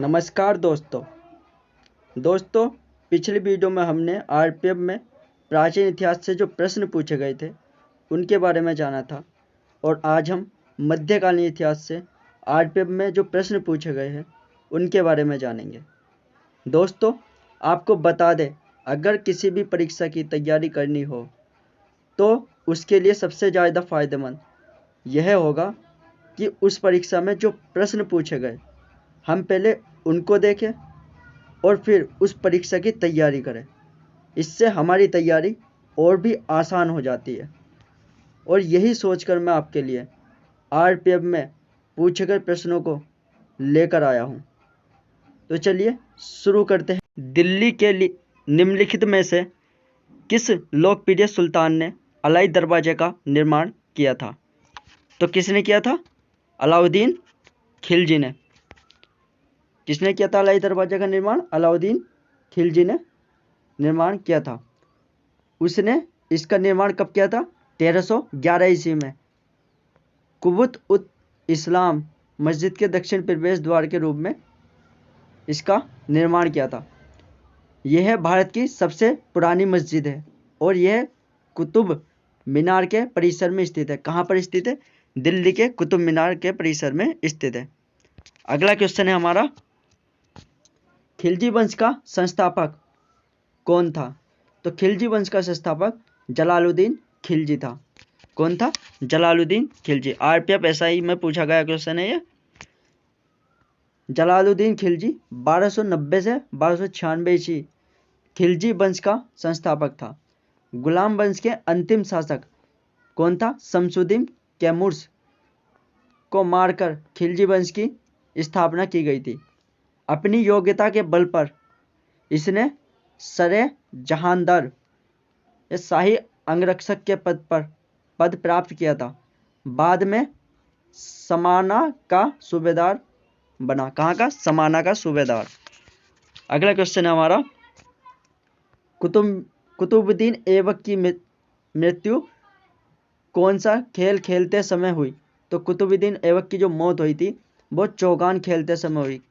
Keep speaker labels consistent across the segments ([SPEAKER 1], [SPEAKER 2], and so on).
[SPEAKER 1] नमस्कार दोस्तों पिछली वीडियो में हमने आरपीएफ में प्राचीन इतिहास से जो प्रश्न पूछे गए थे उनके बारे में जाना था और आज हम मध्यकालीन इतिहास से आरपीएफ में जो प्रश्न पूछे गए हैं उनके बारे में जानेंगे। दोस्तों आपको बता दें, अगर किसी भी परीक्षा की तैयारी करनी हो तो उसके लिए सबसे ज़्यादा फ़ायदेमंद यह होगा कि उस परीक्षा में जो प्रश्न पूछे गए हम पहले उनको देखें और फिर उस परीक्षा की तैयारी करें। इससे हमारी तैयारी और भी आसान हो जाती है और यही सोचकर मैं आपके लिए आरपीएफ में पूछे गए प्रश्नों को लेकर आया हूं। तो चलिए शुरू करते हैं। दिल्ली के निम्नलिखित में से किस लोकप्रिय सुल्तान ने अलाई दरवाजे का निर्माण किया था? तो किसने किया था? अलाउद्दीन खिलजी ने। किसने किया था अलाई दरवाजे का निर्माण? अलाउद्दीन खिलजी ने निर्माण किया था। उसने इसका निर्माण कब किया था? 1311 ईस्वी में कुबुत उत इस्लाम मस्जिद के दक्षिण प्रवेश द्वार के रूप में इसका निर्माण किया था। यह भारत की सबसे पुरानी मस्जिद है और यह कुतुब मीनार के परिसर में स्थित है। कहाँ पर स्थित है? दिल्ली के कुतुब मीनार के परिसर में स्थित है। अगला क्वेश्चन है हमारा, खिलजी वंश का संस्थापक कौन था? तो खिलजी वंश का संस्थापक जलालुद्दीन खिलजी था। कौन था? जलालुद्दीन खिलजी। आरपीएफ एसआई में पूछा गया क्वेश्चन है ये। जलालुद्दीन खिलजी 1290 से 1296 ईस्वी खिलजी वंश का संस्थापक था। गुलाम वंश के अंतिम शासक कौन था? शमसुद्दीन कैमुर्स को मारकर खिलजी वंश की स्थापना की गई थी। अपनी योग्यता के बल पर इसने सरे जहांदार शाही अंगरक्षक के पद प्राप्त किया था। बाद में समाना का सूबेदार बना। कहाँ का? समाना का सूबेदार। अगला क्वेश्चन है हमारा, कुतुबुद्दीन ऐबक की मृत्यु कौन सा खेल खेलते समय हुई? तो कुतुबुद्दीन ऐबक की जो मौत हुई थी वो चौगान खेलते समय हुई।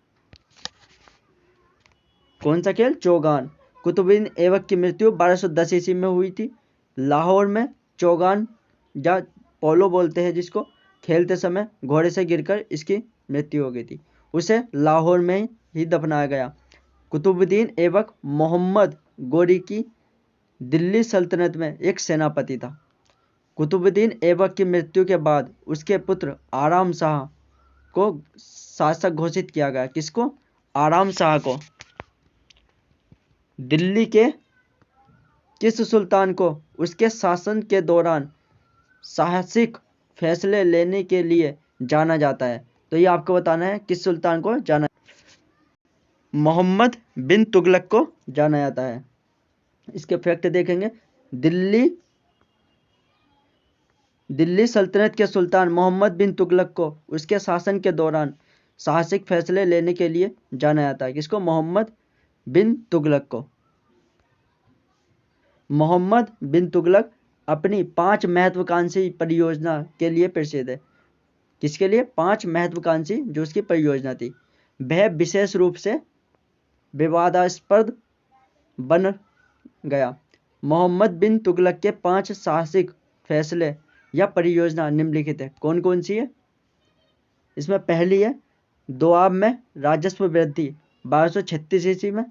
[SPEAKER 1] कौन सा खेल? चौगान। कुतुबुद्दीन ऐबक की मृत्यु 1210 ईस्वी में हुई थी। लाहौर में चौगान या पोलो बोलते हैं जिसको, खेलते समय घोड़े से गिरकर इसकी मृत्यु हो गई थी। उसे लाहौर में ही दफनाया गया। कुतुबुद्दीन ऐबक मोहम्मद गोरी की दिल्ली सल्तनत में एक सेनापति था। कुतुबुद्दीन ऐबक की मृत्यु के बाद उसके पुत्र आराम शाह को शासक घोषित किया गया। किसको? आराम शाह को। दिल्ली के किस सुल्तान को उसके शासन के दौरान साहसिक फैसले लेने के लिए जाना जाता है? तो ये आपको बताना है किस सुल्तान को जाना। मोहम्मद बिन तुगलक को जाना जाता है। इसके फैक्ट देखेंगे। दिल्ली सल्तनत के सुल्तान मोहम्मद बिन तुगलक को उसके शासन के दौरान साहसिक फैसले लेने के लिए जाना जाता है। किसको? मोहम्मद बिन तुगलक को। मोहम्मद बिन तुगलक अपनी 5 महत्वाकांक्षी परियोजना के लिए प्रसिद्ध है। किसके लिए? 5 महत्वाकांक्षी जो उसकी परियोजना थी। वह विशेष रूप से विवादास्पद बन गया। मोहम्मद बिन तुगलक के 5 साहसिक फैसले या परियोजना निम्नलिखित है। कौन कौन सी है? इसमें पहली है दोआब में राजस्व वृद्धि 1236 ईस्वी में।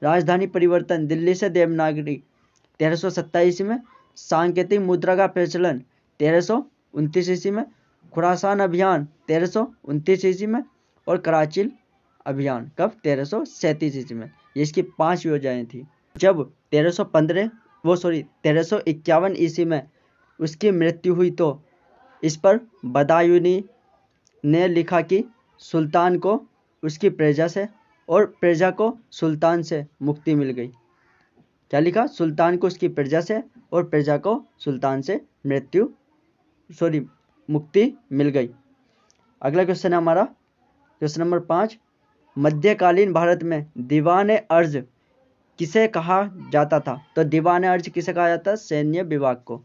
[SPEAKER 1] राजधानी परिवर्तन दिल्ली से देवनागरी 1327 ईस्वी में। सांकेतिक मुद्रा का प्रचलन 1329 ईस्वी में। खुरासान अभियान 1329 ईस्वी में। और कराची अभियान कब? 1337 ईस्वी में। ये इसकी 5 योजनाएं थी। जब 1351 ईस्वी में उसकी मृत्यु हुई तो इस पर बदायूनी ने लिखा कि सुल्तान को उसकी प्रजा से और प्रजा को सुल्तान से मुक्ति मिल गई। क्या लिखा? सुल्तान को उसकी प्रजा से और प्रजा को सुल्तान से मुक्ति मिल गई। अगला क्वेश्चन है हमारा क्वेश्चन नंबर 5, मध्यकालीन भारत में दीवाने अर्ज किसे कहा जाता था? तो दीवाने अर्ज किसे कहा जाता? सैन्य विभाग को।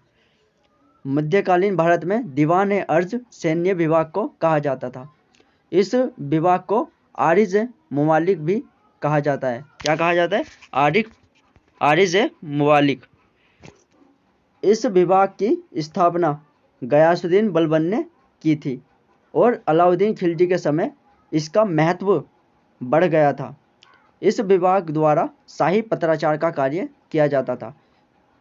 [SPEAKER 1] मध्यकालीन भारत में दीवाने अर्ज सैन्य विभाग को कहा जाता था। इस विभाग को आरिज ममालिक भी कहा जाता है। क्या कहा जाता है? आरिज ममालिक। इस विभाग की स्थापना गयासुद्दीन बलबन ने की थी और अलाउद्दीन खिलजी के समय इसका महत्व बढ़ गया था। इस विभाग द्वारा शाही पत्राचार का कार्य किया जाता था।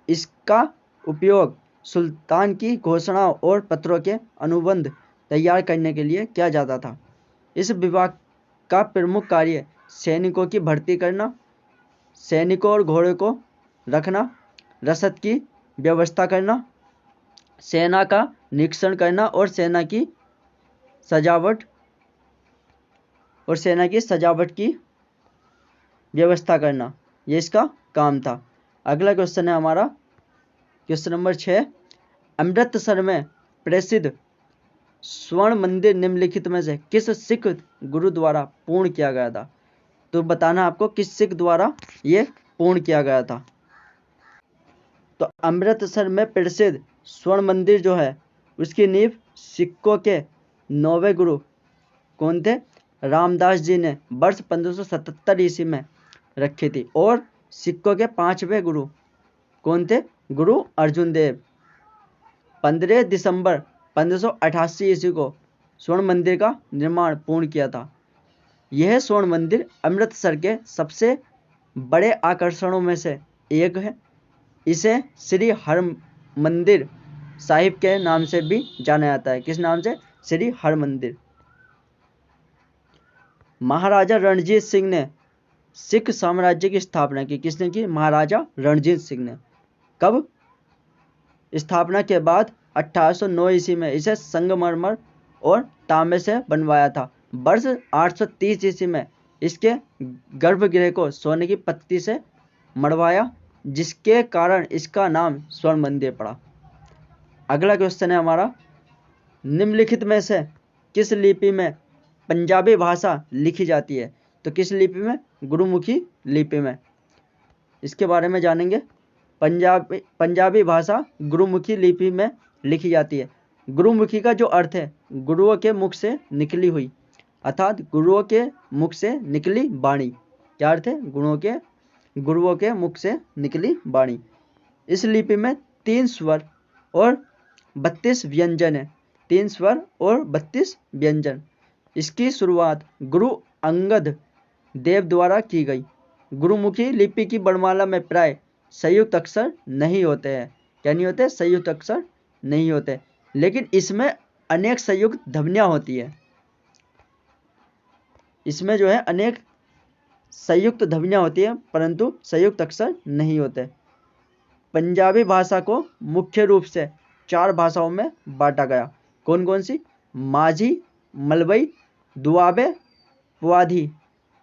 [SPEAKER 1] इसका उपयोग सुल्तान की घोषणाओं और पत्रों के अनुबंध तैयार करने के लिए किया जाता था। इस विभाग का प्रमुख कार्य सैनिकों की भर्ती करना, सैनिकों और घोड़े को रखना, रसद की व्यवस्था करना, सेना का निरीक्षण करना और सेना की सजावट की व्यवस्था करना, ये इसका काम था। अगला क्वेश्चन है हमारा क्वेश्चन नंबर 6। अमृतसर में प्रसिद्ध स्वर्ण मंदिर निम्नलिखित में से किस सिख गुरु द्वारा पूर्ण किया गया था? तो बताना आपको किस सिख द्वारा ये पूर्ण किया गया था। तो अमृतसर में प्रसिद्ध स्वर्ण मंदिर जो है उसकी नींव सिखों के 9वें गुरु कौन थे? रामदास जी ने वर्ष 1577 ईस्वी में रखी थी। और सिखों के 5वें गुरु कौन थे? गुरु अर्जुन देव। 15 दिसंबर 1588 ईस्वी को स्वर्ण मंदिर का निर्माण पूर्ण किया था। यह स्वर्ण मंदिर अमृतसर के सबसे बड़े आकर्षणों में से एक है। इसे श्री हरमंदिर साहिब के नाम से भी जाना जाता है। किस नाम से? श्री हरमंदिर। महाराजा रणजीत सिंह ने सिख साम्राज्य की स्थापना की। किसने की? महाराजा रणजीत सिंह ने। कब? स्थापना के बाद 1809 ईस्वी में इसे संगमरमर और तांबे से बनवाया था। वर्ष 830 ईस्वी में इसके गर्भगृह को सोने की पत्ती से मढ़वाया, जिसके कारण इसका नाम स्वर्ण मंदिर पड़ा। अगला क्वेश्चन है हमारा, निम्नलिखित में से किस लिपि में पंजाबी भाषा लिखी जाती है? तो किस लिपि में? गुरुमुखी लिपि में। इसके बारे में जानेंगे। पंजाबी भाषा गुरुमुखी लिपि में लिखी जाती है। गुरुमुखी का जो अर्थ है गुरुओं के मुख से निकली हुई, अर्थात गुरुओं के मुख से निकली वाणी। क्या अर्थ है? गुरुओं के मुख से निकली वाणी। इस लिपि में 3 स्वर और 32 व्यंजन है। 3 स्वर और 32 व्यंजन। इसकी शुरुआत गुरु अंगद देव द्वारा की गई। गुरुमुखी लिपि की वर्णमाला में प्राय संयुक्त अक्षर नहीं होते हैं। क्या नहीं होते? संयुक्त अक्षर नहीं होते, लेकिन इसमें अनेक संयुक्त ध्वनियां होती है। इसमें जो है अनेक संयुक्त ध्वनियां होती है, परंतु संयुक्त अक्षर नहीं होते। पंजाबी भाषा को मुख्य रूप से 4 भाषाओं में बांटा गया। कौन कौन सी? माझी, मलवई, दुआबे, पुआधी।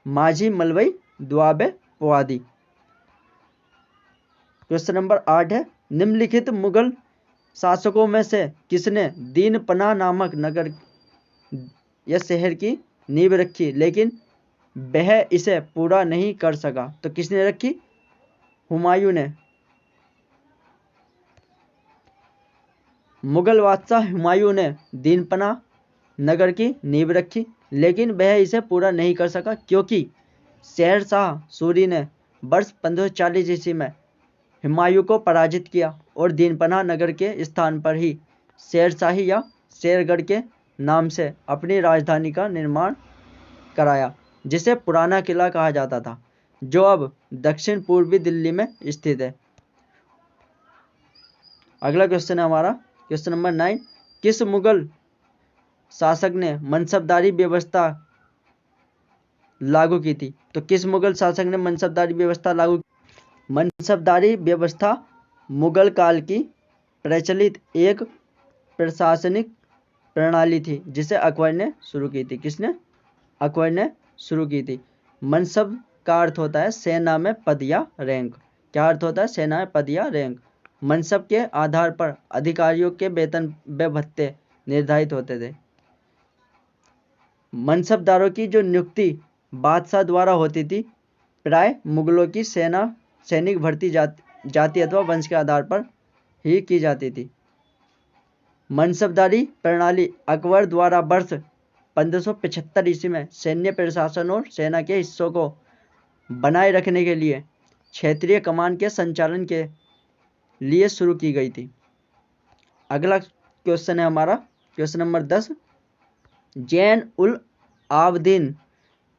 [SPEAKER 1] माझी, मलवई, दुआबे, पुआधी। क्वेश्चन नंबर 8 है, निम्नलिखित मुगल शासकों में से किसने दीनपना नामक नगर या शहर की नींव रखी, लेकिन वह इसे पूरा नहीं कर सका? तो किसने रखी? हुमायूं ने। मुगल बादशाह हुमायूं ने दीनपना नगर की नींव रखी, लेकिन वह इसे पूरा नहीं कर सका क्योंकि शेरशाह सूरी ने वर्ष 1540 ईस्वी में हुमायूं को पराजित किया और दीनपना नगर के स्थान पर ही शेरशाही या शेरगढ़ के नाम से अपनी राजधानी का निर्माण कराया, जिसे पुराना किला कहा जाता था, जो अब दक्षिण पूर्वी दिल्ली में स्थित है। अगला क्वेश्चन है हमारा क्वेश्चन नंबर 9। किस मुगल शासक ने मनसबदारी व्यवस्था लागू की थी? तो किस मुगल शासक ने मनसबदारी व्यवस्था लागू? मनसबदारी व्यवस्था मुगल काल की प्रचलित एक प्रशासनिक प्रणाली थी, जिसे अकबर ने शुरू की थी। किसने? अकबर ने शुरू की थी। मनसब का अर्थ होता है सेना में पद या रैंक। क्या अर्थ होता है? सेना में पद या रैंक। मनसब के आधार पर अधिकारियों के वेतन व भत्ते निर्धारित होते थे। मनसबदारों की जो नियुक्ति बादशाह द्वारा होती थी, प्राय मुगलों की सैनिक भर्ती जाति अथवा वंश के आधार पर ही की जाती थी। मनसबदारी प्रणाली अकबर द्वारा वर्ष 1575 ईस्वी में सैन्य प्रशासन और सेना के हिस्सों को बनाए रखने के लिए क्षेत्रीय कमान के संचालन के लिए शुरू की गई थी। अगला क्वेश्चन है हमारा क्वेश्चन नंबर 10। जैन उल आबदीन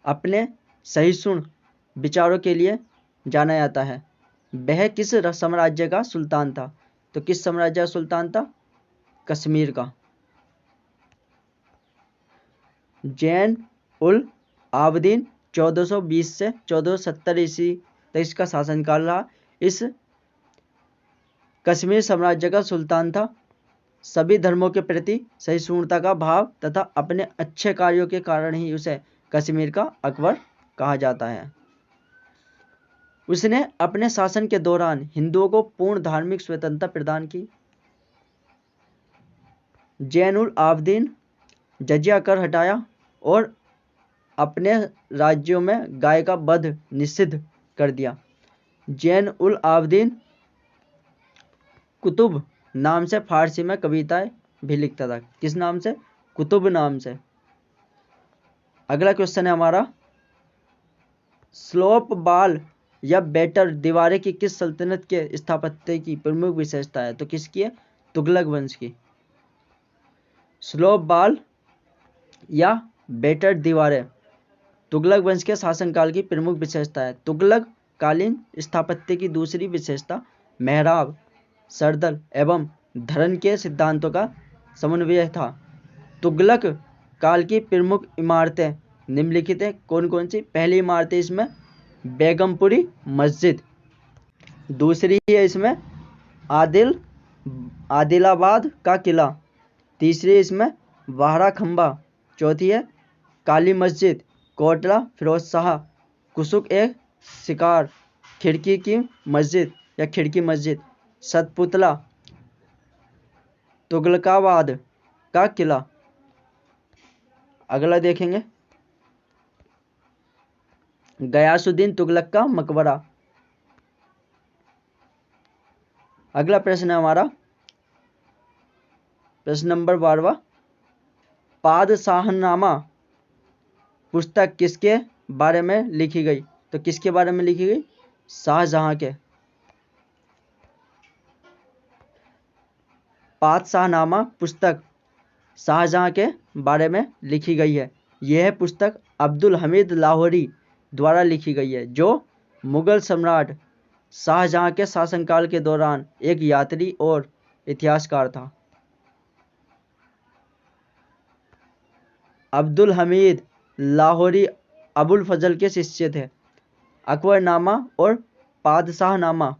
[SPEAKER 1] अपने सहिष्णु विचारों के लिए जाना जाता है। वह किस साम्राज्य का सुल्तान था? तो किस साम्राज्य का सुल्तान था? कश्मीर का। जैन उल आबदीन 1420 से 1470 ईस्वी तक इसका शासनकाल रहा। इस कश्मीर साम्राज्य का सुल्तान था। सभी धर्मों के प्रति सहिष्णुता का भाव तथा अपने अच्छे कार्यों के कारण ही उसे कश्मीर का अकबर कहा जाता है। उसने अपने शासन के दौरान हिंदुओं को पूर्ण धार्मिक स्वतंत्रता प्रदान की। जैन उल आबदीन जजिया कर हटाया और अपने राज्यों में गाय का वध निषिद्ध कर दिया। जैन उल आबदीन कुतुब नाम से फारसी में कविताएं भी लिखता था। किस नाम से? कुतुब नाम से। अगला क्वेश्चन है हमारा, स्लोप बाल या बेटर दीवारें की किस सल्तनत के स्थापत्य की प्रमुख विशेषता है? तो किसकी है? तुगलक वंश की। स्लोप बाल या बेटर दीवारें तुगलक वंश के शासनकाल की प्रमुख विशेषता है। तुगलक कालीन स्थापत्य की दूसरी विशेषता मेहराब, सरदल एवं धरन के सिद्धांतों का समन्वय था। तुगलक काल की प्रमुख इमारतें निम्नलिखित है। कौन कौन सी? पहली इमारत है इसमें बेगमपुरी मस्जिद, दूसरी है इसमें आदिलाबाद का किला, तीसरी इसमें वाहरा खंबा, चौथी है काली मस्जिद, कोटला फिरोज शाह, कुसुक ए शिकार, खिड़की की मस्जिद या खिड़की मस्जिद, सतपुतला, तुगलकाबाद का किला। अगला देखेंगे गयासुद्दीन तुगलक का मकबरा। अगला प्रश्न है हमारा प्रश्न नंबर 12। पादशाहनामा पुस्तक किसके बारे में लिखी गई? तो किसके बारे में लिखी गई? शाहजहां के। पादशाहनामा पुस्तक शाहजहां के बारे में लिखी गई है। यह पुस्तक अब्दुल हमीद लाहौरी द्वारा लिखी गई है, जो मुगल सम्राट शाहजहां के शासनकाल के दौरान एक यात्री और इतिहासकार था। अब्दुल हमीद लाहौरी अबुल फजल के शिष्य थे। अकबरनामा और पादशाहनामा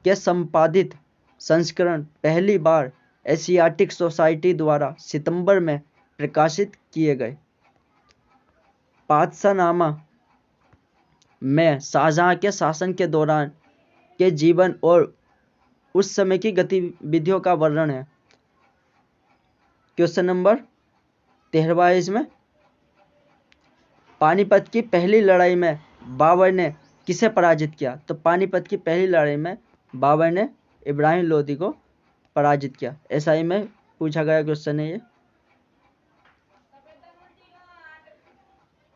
[SPEAKER 1] के संपादित संस्करण पहली बार एशियाटिक सोसाइटी द्वारा सितंबर में प्रकाशित किए गए। पादशाहनामा में शाहजहां के शासन के दौरान के जीवन और उस समय की गतिविधियों का वर्णन है। क्वेश्चन नंबर 13 है इसमें, पानीपत की पहली लड़ाई में बाबर ने किसे पराजित किया? तो पानीपत की पहली लड़ाई में बाबर ने इब्राहिम लोदी को पराजित किया। एसआई में पूछा गया क्वेश्चन है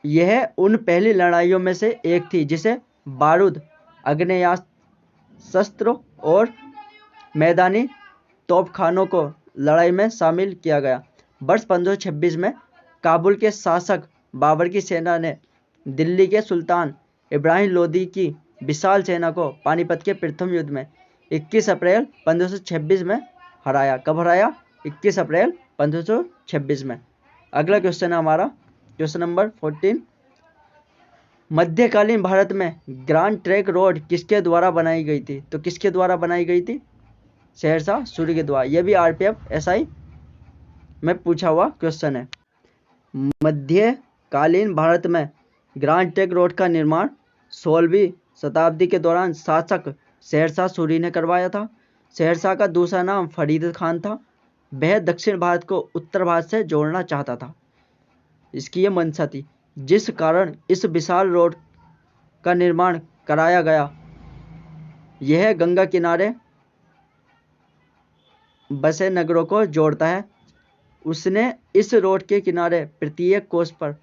[SPEAKER 1] यह उन पहली लड़ाइयों में से एक थी जिसे बारूद, आग्नेयास्त्र और मैदानी तोपखानों को लड़ाई में शामिल किया गया। वर्ष 1526 में काबुल के शासक बाबर की सेना ने दिल्ली के सुल्तान इब्राहिम लोदी की विशाल सेना को पानीपत के प्रथम युद्ध में 21 अप्रैल 1526 में हराया। कब हराया? 21 अप्रैल 1526 में। अगला क्वेश्चन है हमारा क्वेश्चन नंबर 14। मध्यकालीन भारत में ग्रांड ट्रंक रोड किसके द्वारा बनाई गई थी? तो किसके द्वारा बनाई गई थी? शेरशाह सूरी के द्वारा। यह भी आरपीएफ एसआई में पूछा हुआ क्वेश्चन है। मध्यकालीन भारत में ग्रांड ट्रंक रोड का निर्माण 16वीं शताब्दी के दौरान शासक शेरशाह सूरी ने करवाया था। शेरशाह का दूसरा नाम फरीद खान था। वह दक्षिण भारत को उत्तर भारत से जोड़ना चाहता था, इसकी यह मंशा थी, जिस कारण इस विशाल रोड का निर्माण कराया गया। यह गंगा किनारे बसे नगरों को जोड़ता है। उसने इस रोड के किनारे प्रत्येक कोस पर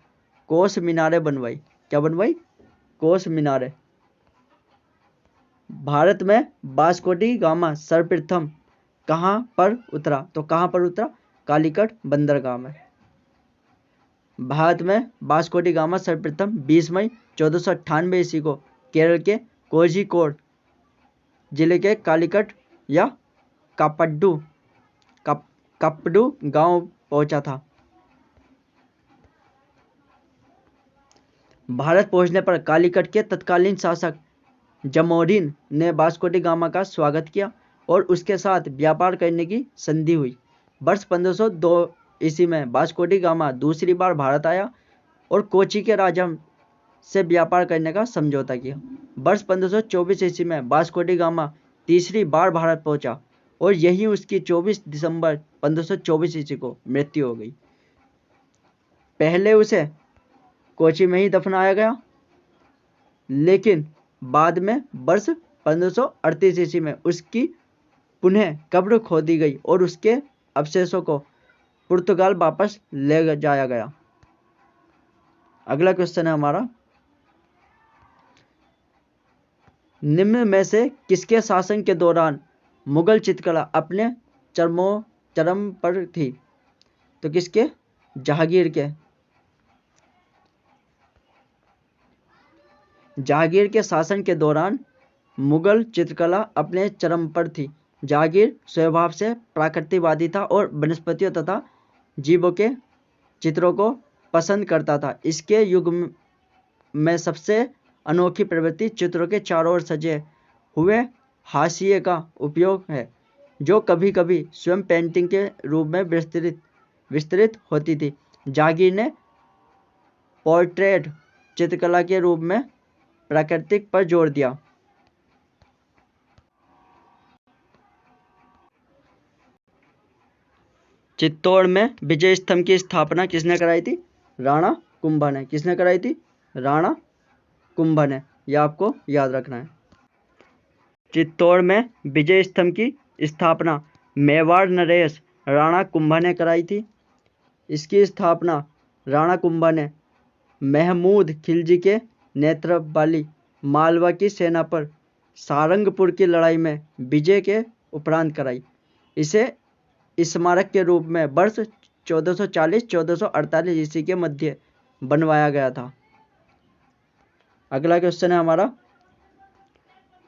[SPEAKER 1] कोस मीनारें बनवाई। क्या बनवाई? कोस मीनारें। भारत में वास्को डी गामा सर्वप्रथम कहाँ पर उतरा? तो कहाँ पर उतरा? कालीकट बंदरगाह में। भारत में वास्को डी गामा सर्वप्रथम 20 मई 1498 ईस्वी को केरल के कोझिकोड जिले के कालीकट या कापड्डू गांव पहुंचा था। भारत पहुंचने पर कालीकट के तत्कालीन शासक जमोरिन ने वास्को डी गामा का स्वागत किया और उसके साथ व्यापार करने की संधि हुई। वर्ष 1502 ईस्वी में वास्को डी गामा दूसरी बार भारत आया और कोची के राजा से व्यापार करने का समझौता किया। वर्ष 1524 ईस्वी में वास्को डी गामा तीसरी बार भारत पहुंचा और यही उसकी 24 दिसंबर 1524 ईस्वी को मृत्यु हो गई। पहले उसे कोची में ही दफनाया गया, लेकिन बाद में वर्ष 1538 ईस्वी में उसकी पुनः कब्र खोदी गई और उसके अवशेषों को पुर्तगाल वापस ले जाया गया। अगला क्वेश्चन है हमारा, निम्न में से किसके शासन के दौरान मुगल चित्रकला अपने चरम पर थी? तो किसके? जहांगीर के। जहांगीर के शासन के दौरान मुगल चित्रकला अपने चरम पर थी। जहांगीर स्वभाव से प्रकृतिवादी था और वनस्पतियों तथा जीवों के चित्रों को पसंद करता था। इसके युग में सबसे अनोखी प्रवृत्ति चित्रों के चारों ओर सजे हुए हाशिए का उपयोग है, जो कभी कभी स्वयं पेंटिंग के रूप में विस्तृत होती थी। जहांगीर ने पोर्ट्रेट चित्रकला के रूप में प्राकृतिक पर जोर दिया। चित्तौड़ में विजय स्तंभ की स्थापना किसने कराई थी? राणा कुंभा ने। किसने कराई थी? राणा कुंभा ने। यह आपको याद रखना है। चित्तौड़ में विजय स्तंभ की स्थापना मेवाड़ नरेश राणा कुंभा ने कराई थी। इसकी स्थापना राणा कुंभा ने महमूद खिलजी के नेतृत्व वाली मालवा की सेना पर सारंगपुर की लड़ाई में विजय के उपरांत कराई। इसे स्मारक के रूप में वर्ष 1440-1448 ईस्वी के मध्य बनवाया गया था। अगला क्वेश्चन है हमारा,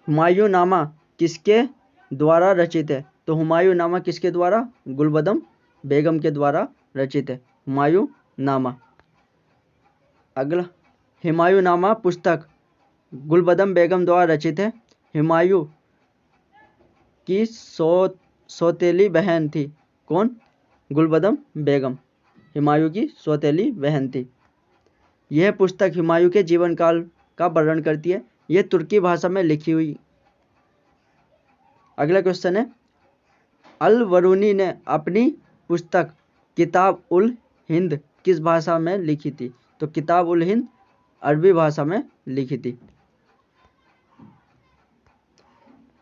[SPEAKER 1] हुमायूंनामा किसके द्वारा रचित है? तो हुमायूंनामा किसके द्वारा? गुलबदम बेगम के द्वारा रचित है हुमायूंनामा। अगला, हुमायूंनामा पुस्तक गुलबदम बेगम द्वारा रचित है। हुमायूं की सौतेली बहन थी। कौन? गुलबदम बेगम हुमायूं की सौतेली बहन थी। यह पुस्तक हुमायूं के जीवन काल का वर्णन करती है। यह तुर्की भाषा में लिखी हुई। अगला क्वेश्चन है, अल बरूनी ने अपनी पुस्तक किताब उल हिंद किस भाषा में लिखी थी? तो किताब उल हिंद अरबी भाषा में लिखी थी।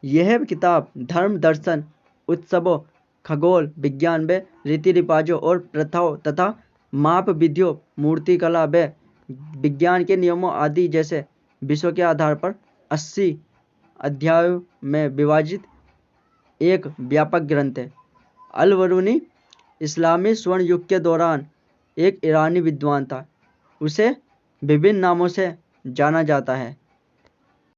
[SPEAKER 1] यह किताब धर्म, दर्शन, उत्सवों, खगोल विज्ञान व रीति रिवाजों और प्रथाओं तथा माप विधियों, मूर्तिकला व विज्ञान के नियमों आदि जैसे विषयों के आधार पर 80 अध्यायों में विभाजित एक व्यापक ग्रंथ है। अल बरूनी इस्लामी स्वर्ण युग के दौरान एक ईरानी विद्वान था। उसे विभिन्न नामों से जाना जाता है।